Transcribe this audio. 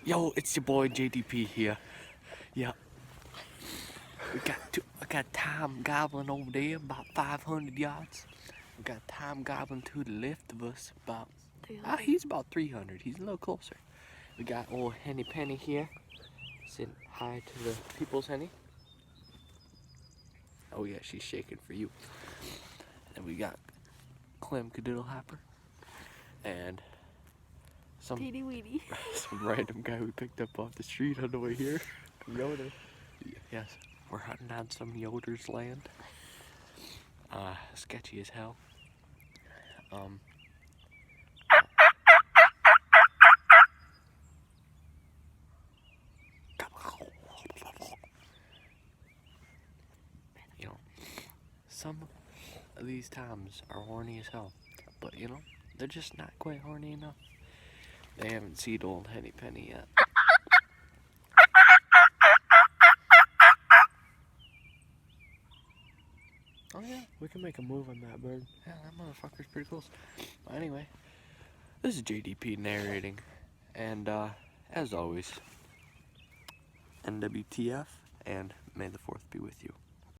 Yo, it's your boy JDP here. Yeah, I got Time Goblin over there about 500 yards. We got Time Goblin to the left of us about. He's about 300. He's a little closer. We got old Henny Penny here, saying hi to the people's Henny. Oh yeah, she's shaking for you. And we got Clem Cadiddle Hopper and some Teeny weeny. some random guy we picked up off the street on the way here. Yoda. Yes, we're hunting on some Yoder's land. Sketchy as hell. You know, some of these times are horny as hell, but you know, they're just not quite horny enough. They haven't seen old Henny Penny yet. Oh yeah, we can make a move on that bird. Yeah, that motherfucker's pretty close. But anyway, this is JDP narrating, and as always, NWTF, and may the 4th be with you.